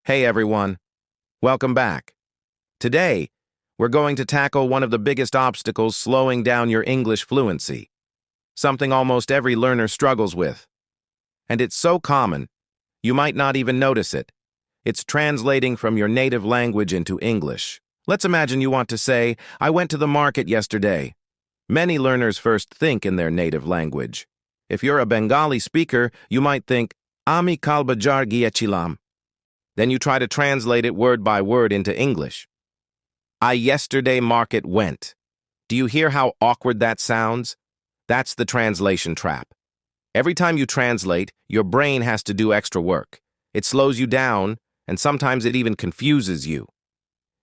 Hey everyone, welcome back. Today, we're going to tackle one of the biggest obstacles slowing down your English fluency, something almost every learner struggles with. And it's so common, you might not even notice it. It's translating from your native language into English. Let's imagine you want to say, I went to the market yesterday. Many learners first think in their native language. If you're a Bengali speaker, you might think, Ami kal bajar giyechilam. Then you try to translate it word by word into English. I yesterday market went. Do you hear how awkward that sounds? That's the translation trap. Every time you translate, your brain has to do extra work. It slows you down, and sometimes it even confuses you.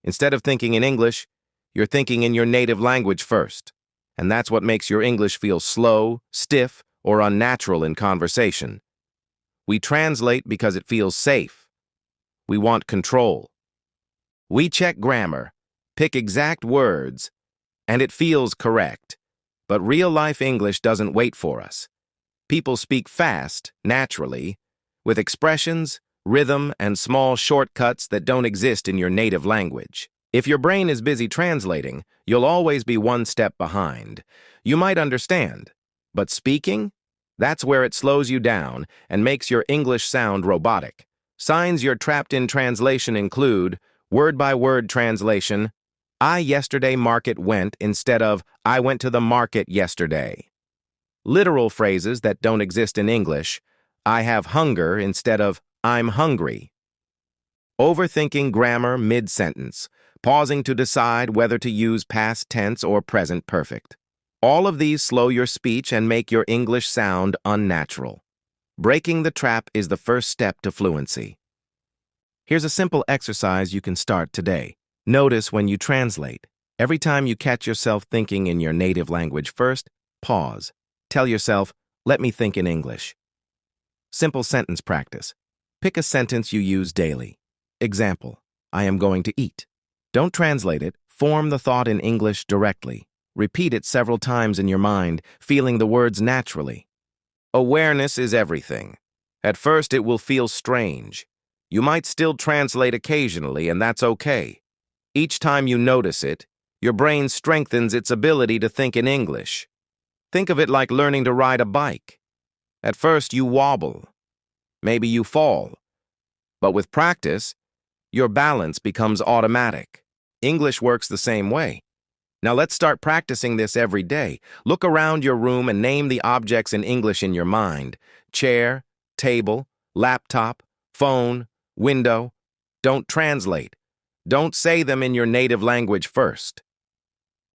Instead of thinking in English, you're thinking in your native language first. And that's what makes your English feel slow, stiff, or unnatural in conversation. We translate because it feels safe. We want control. We check grammar, pick exact words, and it feels correct. But real-life English doesn't wait for us. People speak fast, naturally, with expressions, rhythm, and small shortcuts that don't exist in your native language. If your brain is busy translating, you'll always be one step behind. You might understand, but speaking? That's where it slows you down and makes your English sound robotic. Signs you're trapped in translation include word-by-word translation, I yesterday market went instead of I went to the market yesterday. Literal phrases that don't exist in English, I have hunger instead of I'm hungry. Overthinking grammar mid-sentence, pausing to decide whether to use past tense or present perfect. All of these slow your speech and make your English sound unnatural. Breaking the trap is the first step to fluency. Here's a simple exercise you can start today. Notice when you translate. Every time you catch yourself thinking in your native language first, pause. Tell yourself, let me think in English. Simple sentence practice. Pick a sentence you use daily. Example, I am going to eat. Don't translate it, form the thought in English directly. Repeat it several times in your mind, feeling the words naturally. Awareness is everything. At first, it will feel strange. You might still translate occasionally, and that's okay. Each time you notice it, your brain strengthens its ability to think in English. Think of it like learning to ride a bike. At first, you wobble. Maybe you fall. But with practice, your balance becomes automatic. English works the same way. Now let's start practicing this every day. Look around your room and name the objects in English in your mind. Chair, table, laptop, phone, window. Don't translate. Don't say them in your native language first.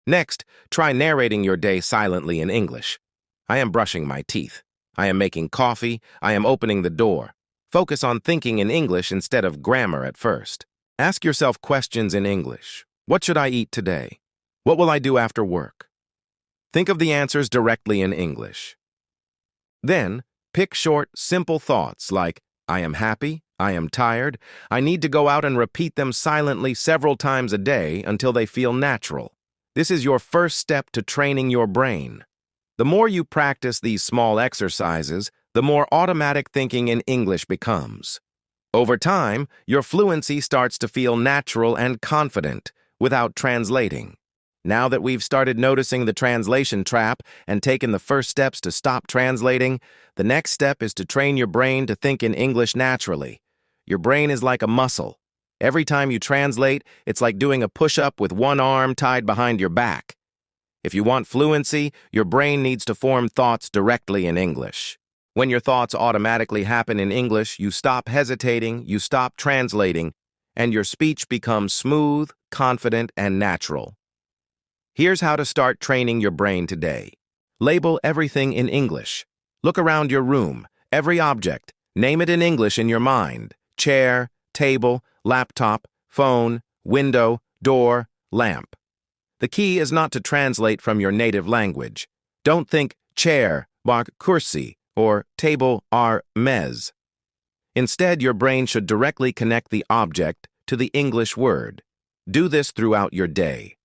Next, try narrating your day silently in English. I am brushing my teeth. I am making coffee. I am opening the door. Focus on thinking in English instead of grammar at first. Ask yourself questions in English. What should I eat today? What will I do after work? Think of the answers directly in English. Then, pick short, simple thoughts like, I am happy, I am tired. I need to go out and repeat them silently several times a day until they feel natural. This is your first step to training your brain. The more you practice these small exercises, the more automatic thinking in English becomes. Over time, your fluency starts to feel natural and confident without translating. Now that we've started noticing the translation trap and taken the first steps to stop translating, the next step is to train your brain to think in English naturally. Your brain is like a muscle. Every time you translate, it's like doing a push-up with one arm tied behind your back. If you want fluency, your brain needs to form thoughts directly in English. When your thoughts automatically happen in English, you stop hesitating, you stop translating, and your speech becomes smooth, confident, and natural. Here's how to start training your brain today. Label everything in English. Look around your room, every object. Name it in English in your mind. Chair, table, laptop, phone, window, door, lamp. The key is not to translate from your native language. Don't think chair, bar kursi, or table are mez. Instead, your brain should directly connect the object to the English word. Do this throughout your day.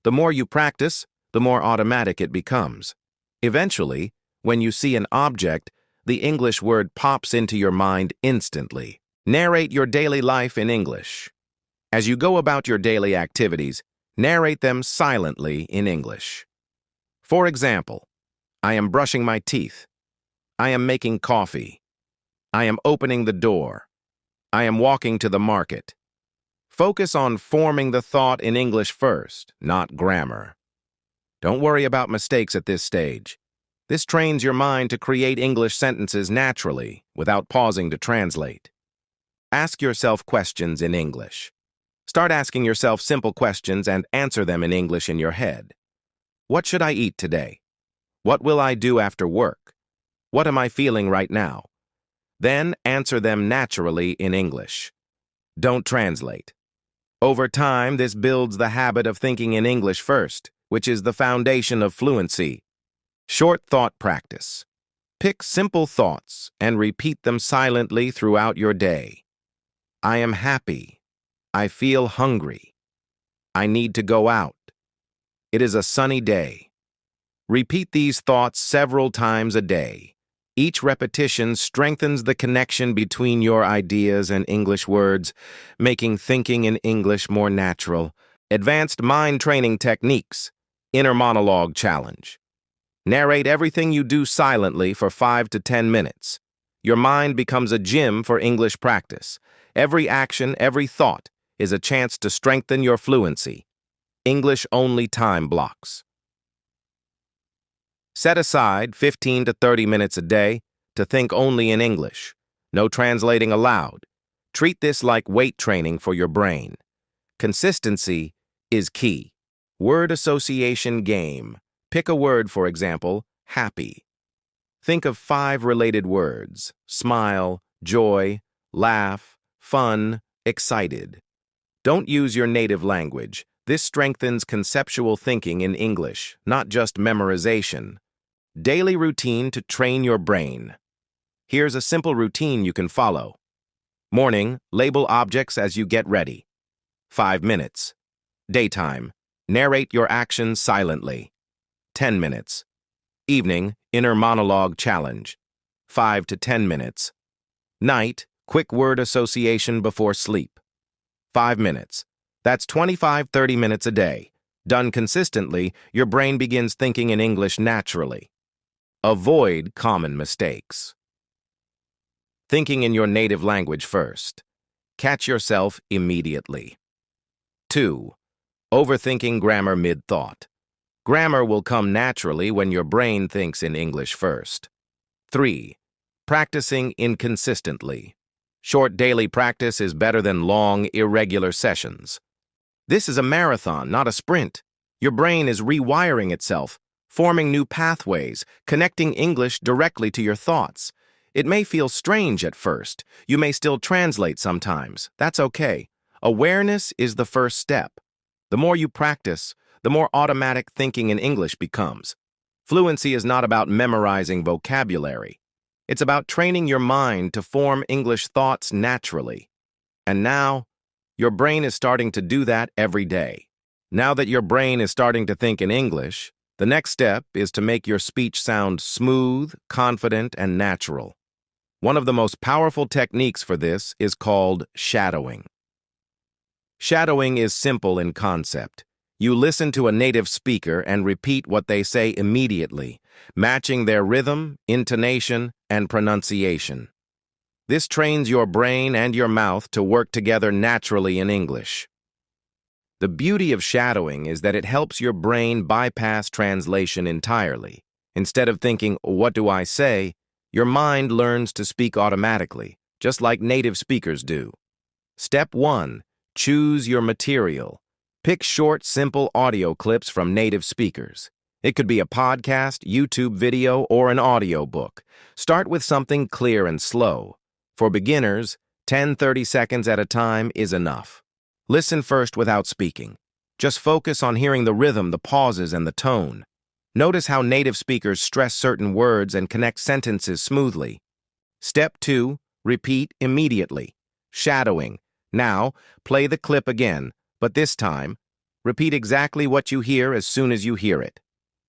The more you practice, the more automatic it becomes. Eventually, when you see an object, the English word pops into your mind instantly. Narrate your daily life in English. As you go about your daily activities, narrate them silently in English. For example, I am brushing my teeth. I am making coffee. I am opening the door. I am walking to the market. Focus on forming the thought in English first, not grammar. Don't worry about mistakes at this stage. This trains your mind to create English sentences naturally, without pausing to translate. Ask yourself questions in English. Start asking yourself simple questions and answer them in English in your head. What should I eat today? What will I do after work? What am I feeling right now? Then answer them naturally in English. Don't translate. Over time, this builds the habit of thinking in English first, which is the foundation of fluency. Short thought practice. Pick simple thoughts and repeat them silently throughout your day. I am happy. I feel hungry. I need to go out. It is a sunny day. Repeat these thoughts several times a day. Each repetition strengthens the connection between your ideas and English words, making thinking in English more natural. Advanced mind training techniques. Inner monologue challenge. Narrate everything you do silently for 5 to 10 minutes. Your mind becomes a gym for English practice. Every action, every thought is a chance to strengthen your fluency. English-only time blocks. Set aside 15 to 30 minutes a day to think only in English. No translating allowed. Treat this like weight training for your brain. Consistency is key. Word association game. Pick a word, for example, happy. Think of 5 related words: smile, joy, laugh, fun, excited. Don't use your native language. This strengthens conceptual thinking in English, not just memorization. Daily routine to train your brain. Here's a simple routine you can follow. Morning, label objects as you get ready. 5 minutes. Daytime, narrate your actions silently. 10 minutes. Evening, inner monologue challenge. 5 to 10 minutes. Night, quick word association before sleep. 5 minutes. That's 25-30 minutes a day. Done consistently, your brain begins thinking in English naturally. Avoid common mistakes. Thinking in your native language first. Catch yourself immediately. 2. Overthinking grammar mid-thought. Grammar will come naturally when your brain thinks in English first. 3. Practicing inconsistently. Short daily practice is better than long, irregular sessions. This is a marathon, not a sprint. Your brain is rewiring itself, forming new pathways, connecting English directly to your thoughts. It may feel strange at first. You may still translate sometimes. That's okay. Awareness is the first step. The more you practice, the more automatic thinking in English becomes. Fluency is not about memorizing vocabulary. It's about training your mind to form English thoughts naturally. And now, your brain is starting to do that every day. Now that your brain is starting to think in English, the next step is to make your speech sound smooth, confident, and natural. One of the most powerful techniques for this is called shadowing. Shadowing is simple in concept. You listen to a native speaker and repeat what they say immediately, matching their rhythm, intonation, and pronunciation. This trains your brain and your mouth to work together naturally in English. The beauty of shadowing is that it helps your brain bypass translation entirely. Instead of thinking, "What do I say?" your mind learns to speak automatically, just like native speakers do. Step 1. Choose your material. Pick short, simple audio clips from native speakers. It could be a podcast, YouTube video, or an audiobook. Start with something clear and slow. For beginners, 10-30 seconds at a time is enough. Listen first without speaking. Just focus on hearing the rhythm, the pauses, and the tone. Notice how native speakers stress certain words and connect sentences smoothly. Step 2. Repeat immediately. Shadowing. Now, play the clip again, but this time, repeat exactly what you hear as soon as you hear it.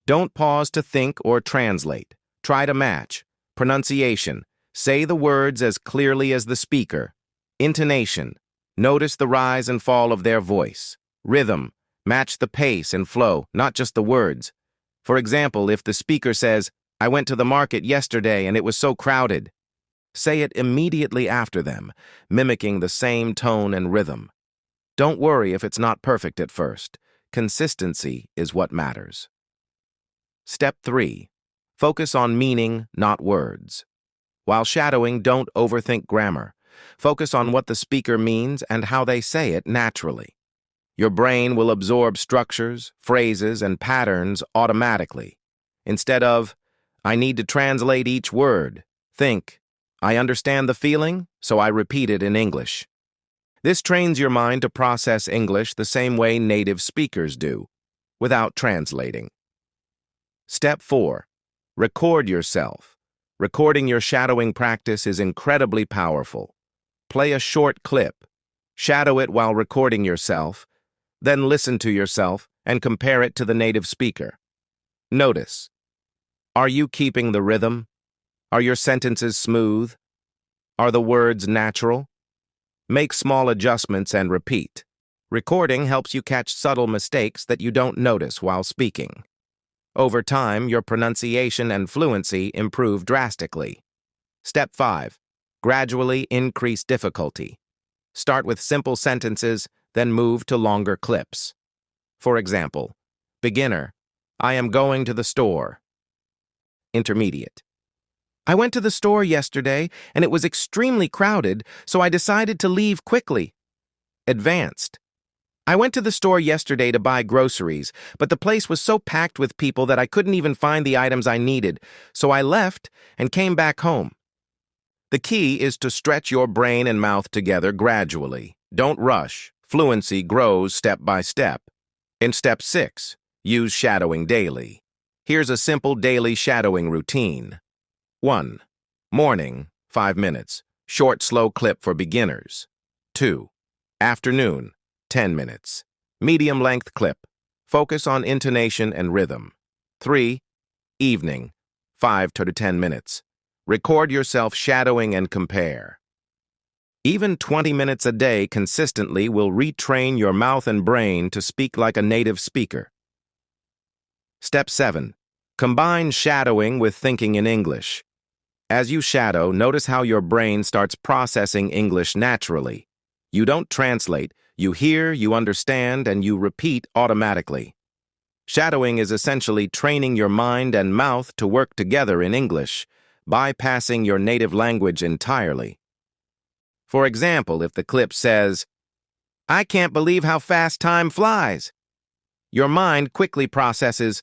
Don't pause to think or translate. Try to match. Pronunciation. Say the words as clearly as the speaker. Intonation. Notice the rise and fall of their voice. Rhythm. Match the pace and flow, not just the words. For example, if the speaker says, "I went to the market yesterday and it was so crowded," say it immediately after them, mimicking the same tone and rhythm. Don't worry if it's not perfect at first. Consistency is what matters. Step 3. Focus on meaning, not words. While shadowing, don't overthink grammar. Focus on what the speaker means and how they say it naturally. Your brain will absorb structures, phrases, and patterns automatically. Instead of, "I need to translate each word," think, "I understand the feeling, so I repeat it in English." This trains your mind to process English the same way native speakers do, without translating. Step 4. Record yourself. Recording your shadowing practice is incredibly powerful. Play a short clip. Shadow it while recording yourself, then listen to yourself and compare it to the native speaker. Notice. Are you keeping the rhythm? Are your sentences smooth? Are the words natural? Make small adjustments and repeat. Recording helps you catch subtle mistakes that you don't notice while speaking. Over time, your pronunciation and fluency improve drastically. Step 5. Gradually increase difficulty. Start with simple sentences, then move to longer clips. For example, beginner, "I am going to the store." Intermediate, "I went to the store yesterday and it was extremely crowded, so I decided to leave quickly." Advanced, "I went to the store yesterday to buy groceries, but the place was so packed with people that I couldn't even find the items I needed, so I left and came back home." The key is to stretch your brain and mouth together gradually. Don't rush. Fluency grows step by step. In Step 6, use shadowing daily. Here's a simple daily shadowing routine. 1. Morning, 5 minutes. Short, slow clip for beginners. 2. Afternoon, 10 minutes. Medium-length clip. Focus on intonation and rhythm. 3. Evening, 5 to 10 minutes. Record yourself shadowing and compare. Even 20 minutes a day consistently will retrain your mouth and brain to speak like a native speaker. Step 7. Combine shadowing with thinking in English. As you shadow, notice how your brain starts processing English naturally. You don't translate, you hear, you understand, and you repeat automatically. Shadowing is essentially training your mind and mouth to work together in English, bypassing your native language entirely. For example, if the clip says, "I can't believe how fast time flies," your mind quickly processes,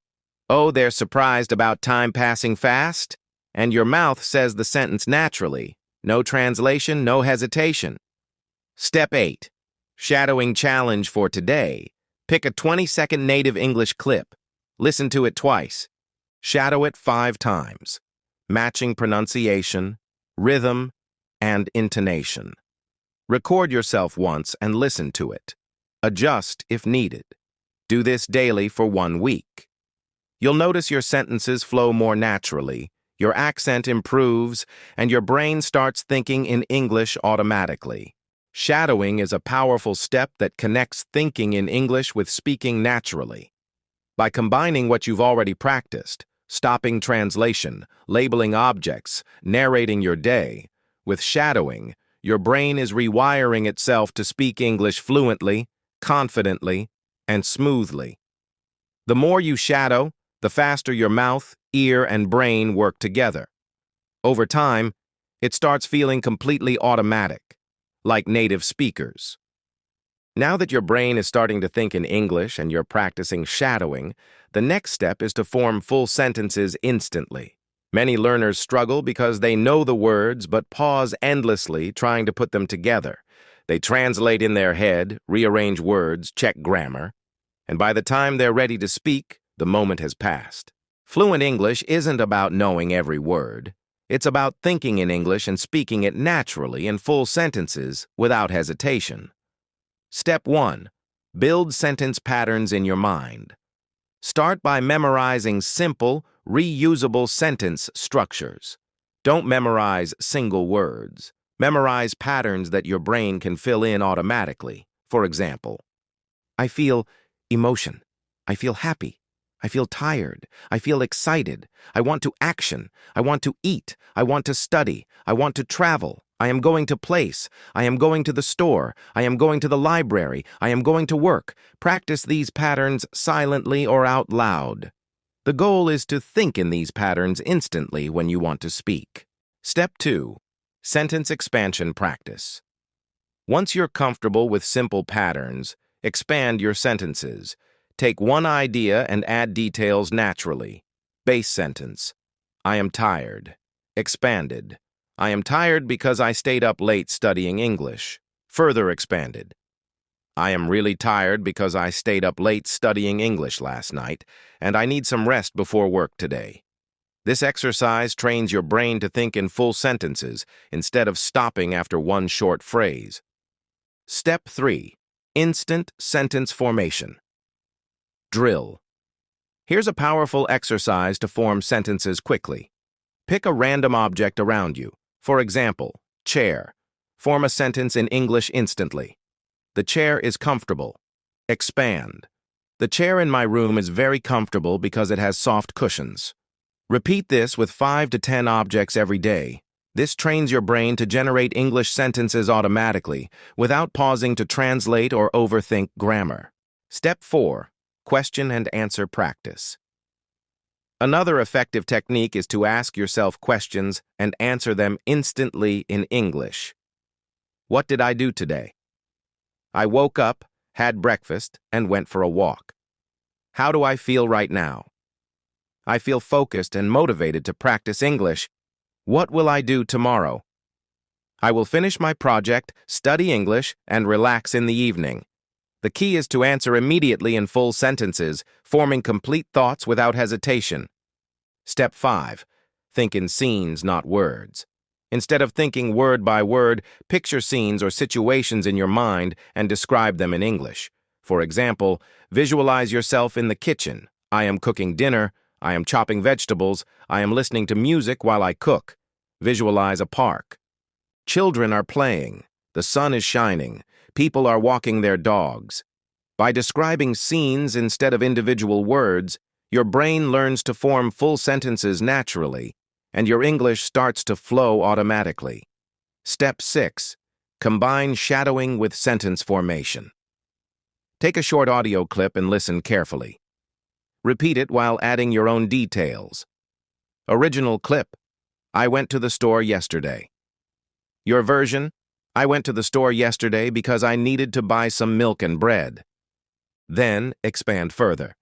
"Oh, they're surprised about time passing fast," and your mouth says the sentence naturally. No translation, no hesitation. Step 8. Shadowing challenge for today. Pick a 20-second native English clip. Listen to it twice. Shadow it 5 times. Matching pronunciation, rhythm, and intonation. Record yourself once and listen to it. Adjust if needed. Do this daily for 1 week. You'll notice your sentences flow more naturally, your accent improves, and your brain starts thinking in English automatically. Shadowing is a powerful step that connects thinking in English with speaking naturally. By combining what you've already practiced, stopping translation, labeling objects, narrating your day, with shadowing, your brain is rewiring itself to speak English fluently, confidently, and smoothly. The more you shadow, the faster your mouth, ear, and brain work together. Over time, it starts feeling completely automatic, like native speakers. Now that your brain is starting to think in English and you're practicing shadowing, the next step is to form full sentences instantly. Many learners struggle because they know the words but pause endlessly trying to put them together. They translate in their head, rearrange words, check grammar, and by the time they're ready to speak, the moment has passed. Fluent English isn't about knowing every word. It's about thinking in English and speaking it naturally in full sentences without hesitation. Step 1. Build sentence patterns in your mind. Start by memorizing simple, reusable sentence structures. Don't memorize single words. Memorize patterns that your brain can fill in automatically. For example, I feel emotion. I feel happy. I feel tired. I feel excited. I want to action. I want to eat. I want to study. I want to travel. I am going to place. I am going to the store. I am going to the library. I am going to work. Practice these patterns silently or out loud. The goal is to think in these patterns instantly when you want to speak. Step 2. Sentence expansion practice. Once you're comfortable with simple patterns, expand your sentences. Take one idea and add details naturally. Base sentence. I am tired. Expanded. I am tired because I stayed up late studying English. Further expanded. I am really tired because I stayed up late studying English last night, and I need some rest before work today. This exercise trains your brain to think in full sentences instead of stopping after one short phrase. Step 3. Instant sentence formation. Drill. Here's a powerful exercise to form sentences quickly. Pick a random object around you. For example, chair. Form a sentence in English instantly. The chair is comfortable. Expand. The chair in my room is very comfortable because it has soft cushions. Repeat this with 5 to 10 objects every day. This trains your brain to generate English sentences automatically without pausing to translate or overthink grammar. Step 4. Question and answer practice. Another effective technique is to ask yourself questions and answer them instantly in English. What did I do today? I woke up, had breakfast, and went for a walk. How do I feel right now? I feel focused and motivated to practice English. What will I do tomorrow? I will finish my project, study English, and relax in the evening. The key is to answer immediately in full sentences, forming complete thoughts without hesitation. Step 5. Think in scenes, not words. Instead of thinking word by word, picture scenes or situations in your mind and describe them in English. For example, visualize yourself in the kitchen. I am cooking dinner. I am chopping vegetables. I am listening to music while I cook. Visualize a park. Children are playing. The sun is shining. People are walking their dogs. By describing scenes instead of individual words, your brain learns to form full sentences naturally, and your English starts to flow automatically. Step 6. Combine shadowing with sentence formation. Take a short audio clip and listen carefully. Repeat it while adding your own details. Original clip. I went to the store yesterday. Your version. I went to the store yesterday because I needed to buy some milk and bread. Then expand further.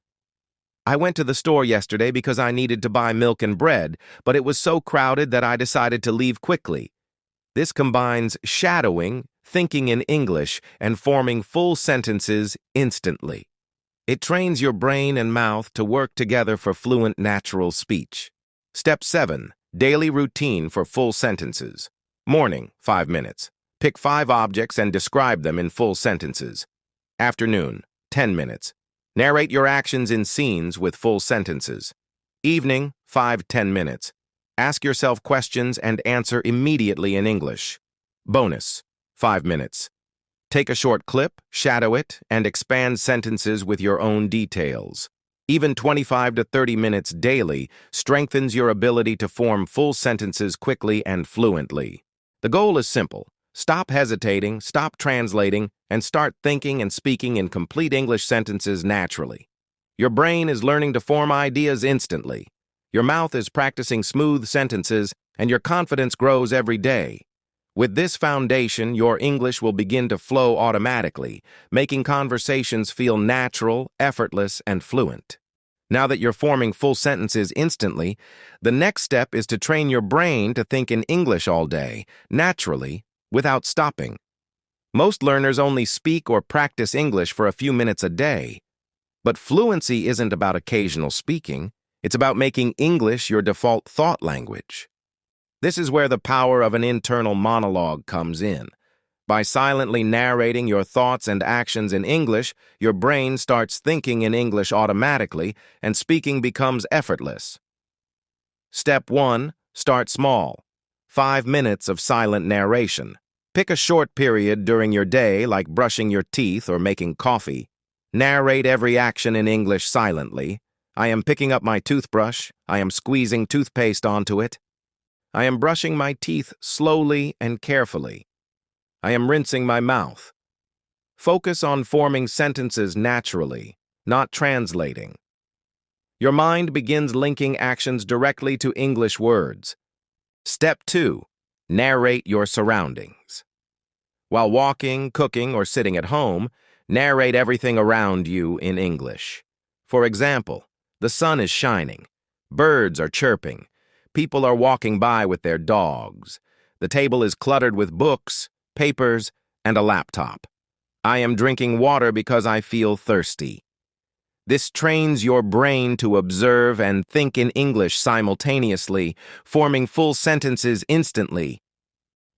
I went to the store yesterday because I needed to buy milk and bread, but it was so crowded that I decided to leave quickly. This combines shadowing, thinking in English, and forming full sentences instantly. It trains your brain and mouth to work together for fluent natural speech. Step 7. Daily routine for full sentences. Morning, 5 minutes. Pick 5 objects and describe them in full sentences. Afternoon, 10 minutes. Narrate your actions in scenes with full sentences. Evening, 5-10 minutes. Ask yourself questions and answer immediately in English. Bonus, 5 minutes. Take a short clip, shadow it, and expand sentences with your own details. Even 25 to 30 minutes daily strengthens your ability to form full sentences quickly and fluently. The goal is simple. Stop hesitating, stop translating, and start thinking and speaking in complete English sentences naturally. Your brain is learning to form ideas instantly. Your mouth is practicing smooth sentences, and your confidence grows every day. With this foundation, your English will begin to flow automatically, making conversations feel natural, effortless, and fluent. Now that you're forming full sentences instantly, the next step is to train your brain to think in English all day, naturally, without stopping. Most learners only speak or practice English for a few minutes a day. But fluency isn't about occasional speaking. It's about making English your default thought language. This is where the power of an internal monologue comes in. By silently narrating your thoughts and actions in English, your brain starts thinking in English automatically, and speaking becomes effortless. Step 1. Start small. 5 minutes of silent narration. Pick a short period during your day, like brushing your teeth or making coffee. Narrate every action in English silently. I am picking up my toothbrush. I am squeezing toothpaste onto it. I am brushing my teeth slowly and carefully. I am rinsing my mouth. Focus on forming sentences naturally, not translating. Your mind begins linking actions directly to English words. Step 2. Narrate your surroundings. While walking, cooking, or sitting at home, narrate everything around you in English. For example, the sun is shining. Birds are chirping. People are walking by with their dogs. The table is cluttered with books, papers, and a laptop. I am drinking water because I feel thirsty. This trains your brain to observe and think in English simultaneously, forming full sentences instantly.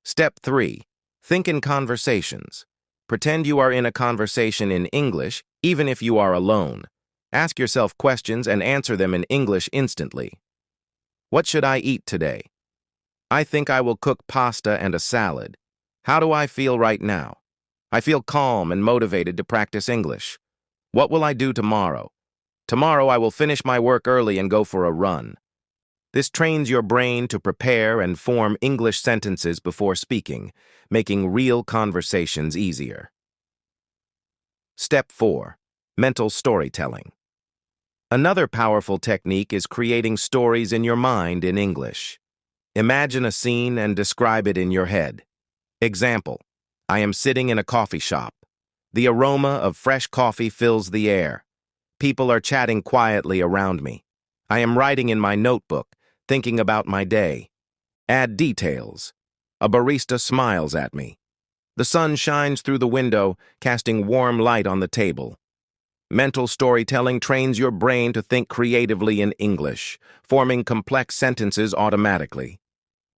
Step 3. Think in conversations. Pretend you are in a conversation in English, even if you are alone. Ask yourself questions and answer them in English instantly. What should I eat today? I think I will cook pasta and a salad. How do I feel right now? I feel calm and motivated to practice English. What will I do tomorrow? Tomorrow I will finish my work early and go for a run. This trains your brain to prepare and form English sentences before speaking, making real conversations easier. Step 4. Mental storytelling. Another powerful technique is creating stories in your mind in English. Imagine a scene and describe it in your head. Example: I am sitting in a coffee shop. The aroma of fresh coffee fills the air. People are chatting quietly around me. I am writing in my notebook, thinking about my day. Add details. A barista smiles at me. The sun shines through the window, casting warm light on the table. Mental storytelling trains your brain to think creatively in English, forming complex sentences automatically.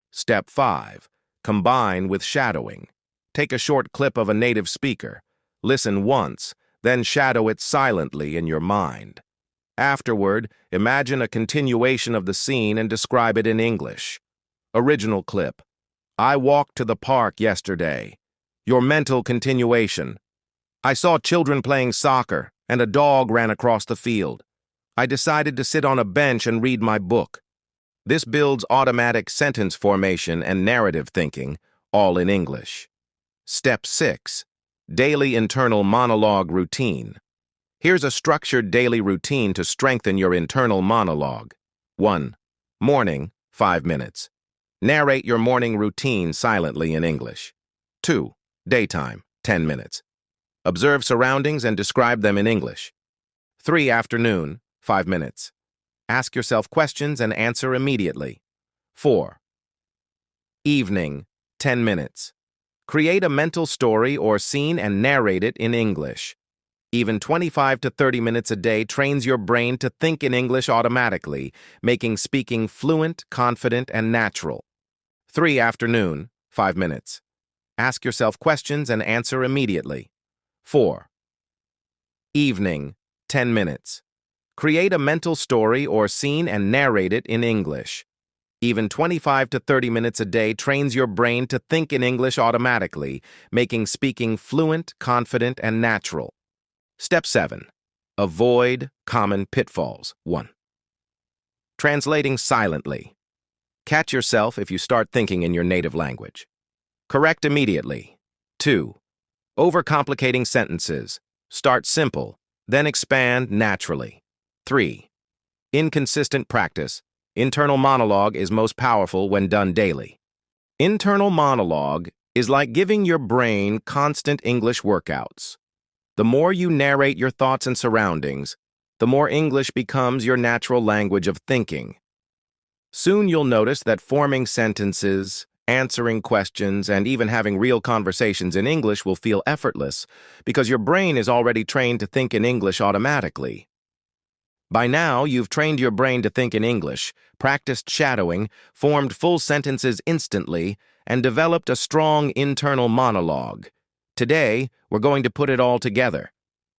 Step 5. Combine with shadowing. Take a short clip of a native speaker. Listen once, then shadow it silently in your mind. Afterward, imagine a continuation of the scene and describe it in English. Original clip: I walked to the park yesterday. Your mental continuation: I saw children playing soccer, and a dog ran across the field. I decided to sit on a bench and read my book. This builds automatic sentence formation and narrative thinking, all in English. Step 6. Daily internal monologue routine. Here's a structured daily routine to strengthen your internal monologue. 1. Morning, 5 minutes. Narrate your morning routine silently in English. 2. Daytime, 10 minutes. Observe surroundings and describe them in English. 3. Afternoon, 5 minutes. Ask yourself questions and answer immediately. 4. Evening, 10 minutes. Create a mental story or scene and narrate it in English. Even 25 to 30 minutes a day trains your brain to think in English automatically, making speaking fluent, confident, and natural. 3. Afternoon, 5 minutes. Ask yourself questions and answer immediately. 4. Evening, 10 minutes. Create a mental story or scene and narrate it in English. Even 25 to 30 minutes a day trains your brain to think in English automatically, making speaking fluent, confident, and natural. Step 7. Avoid common pitfalls. 1. Translating silently. Catch yourself if you start thinking in your native language. Correct immediately. 2. Overcomplicating sentences. Start simple, then expand naturally. 3. Inconsistent practice. Internal monologue is most powerful when done daily. Internal monologue is like giving your brain constant English workouts. The more you narrate your thoughts and surroundings, the more English becomes your natural language of thinking. Soon you'll notice that forming sentences, answering questions, and even having real conversations in English will feel effortless because your brain is already trained to think in English automatically. By now, you've trained your brain to think in English, practiced shadowing, formed full sentences instantly, and developed a strong internal monologue. Today, we're going to put it all together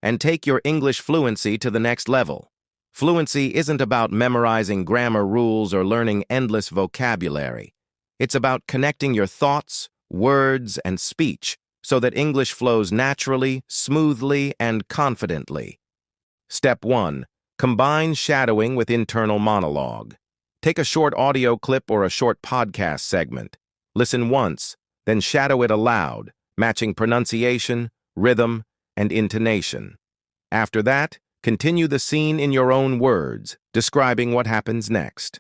and take your English fluency to the next level. Fluency isn't about memorizing grammar rules or learning endless vocabulary. It's about connecting your thoughts, words, and speech so that English flows naturally, smoothly, and confidently. Step 1. Combine shadowing with internal monologue. Take a short audio clip or a short podcast segment. Listen once, then shadow it aloud, matching pronunciation, rhythm, and intonation. After that, continue the scene in your own words, describing what happens next.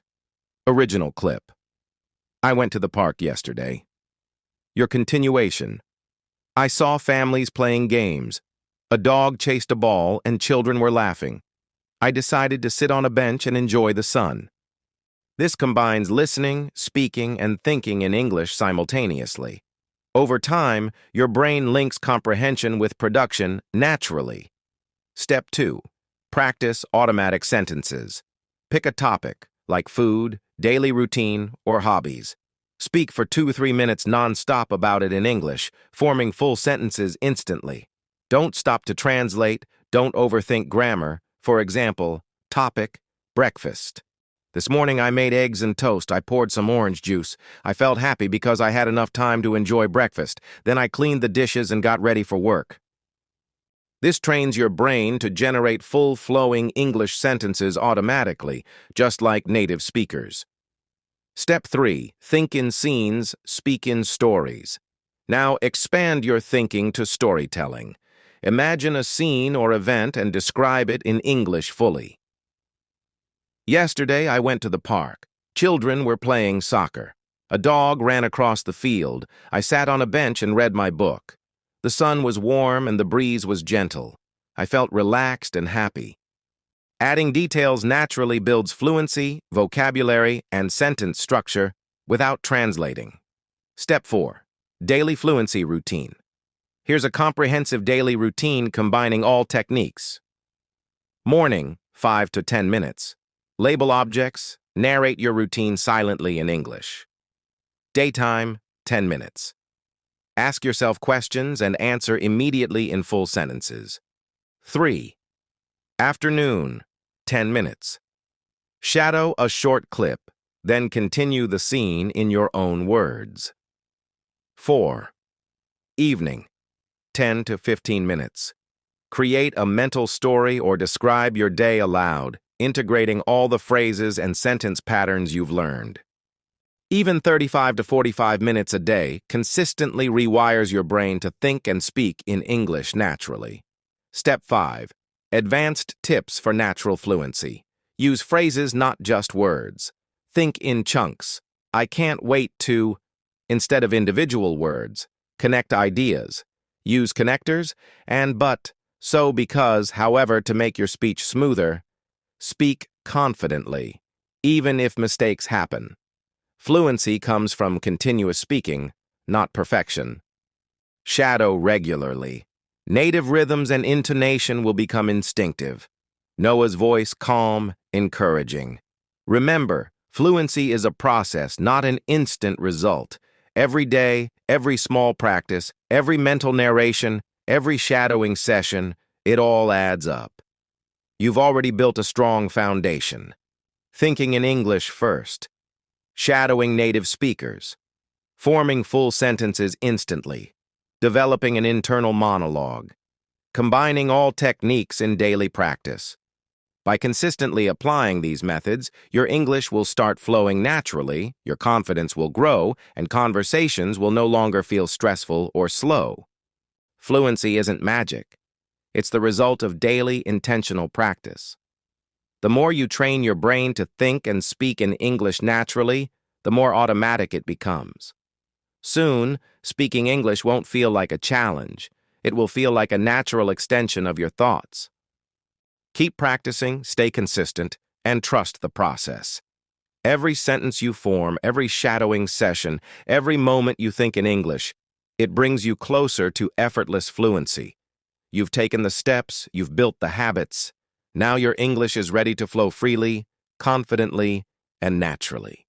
Original clip. I went to the park yesterday. Your continuation. I saw families playing games. A dog chased a ball and children were laughing. I decided to sit on a bench and enjoy the sun. This combines listening, speaking, and thinking in English simultaneously. Over time, your brain links comprehension with production naturally. Step 2. Practice automatic sentences. Pick a topic, like food, daily routine, or hobbies. Speak for 2-3 minutes non-stop about it in English, forming full sentences instantly. Don't stop to translate, don't overthink grammar. For example, topic, breakfast. This morning I made eggs and toast. I poured some orange juice. I felt happy because I had enough time to enjoy breakfast. Then I cleaned the dishes and got ready for work. This trains your brain to generate full-flowing English sentences automatically, just like native speakers. Step 3. Think in scenes, speak in stories. Now expand your thinking to storytelling. Imagine a scene or event and describe it in English fully. Yesterday, I went to the park. Children were playing soccer. A dog ran across the field. I sat on a bench and read my book. The sun was warm and the breeze was gentle. I felt relaxed and happy. Adding details naturally builds fluency, vocabulary, and sentence structure without translating. Step 4. Daily fluency routine. Here's a comprehensive daily routine combining all techniques. Morning, 5 to 10 minutes. Label objects, narrate your routine silently in English. Daytime, 10 minutes. Ask yourself questions and answer immediately in full sentences. 3. Afternoon, 10 minutes. Shadow a short clip, then continue the scene in your own words. 4. Evening, 10 to 15 minutes. Create a mental story or describe your day aloud, integrating all the phrases and sentence patterns you've learned. Even 35 to 45 minutes a day consistently rewires your brain to think and speak in English naturally. Step 5. Advanced tips for natural fluency. Use phrases, not just words. Think in chunks. I can't wait to, instead of individual words. Connect ideas. Use connectors and but, so, because, however to make your speech smoother. Speak confidently, even if mistakes happen. Fluency comes from continuous speaking, not perfection. Shadow regularly. Native rhythms and intonation will become instinctive. Noah's voice calm, encouraging. Remember, fluency is a process, not an instant result. Every day, every small practice, every mental narration, every shadowing session, it all adds up. You've already built a strong foundation. Thinking in English first. Shadowing native speakers. Forming full sentences instantly. Developing an internal monologue. Combining all techniques in daily practice. By consistently applying these methods, your English will start flowing naturally, your confidence will grow, and conversations will no longer feel stressful or slow. Fluency isn't magic. It's the result of daily, intentional practice. The more you train your brain to think and speak in English naturally, the more automatic it becomes. Soon, speaking English won't feel like a challenge. It will feel like a natural extension of your thoughts. Keep practicing, stay consistent, and trust the process. Every sentence you form, every shadowing session, every moment you think in English, it brings you closer to effortless fluency. You've taken the steps, you've built the habits. Now your English is ready to flow freely, confidently, and naturally.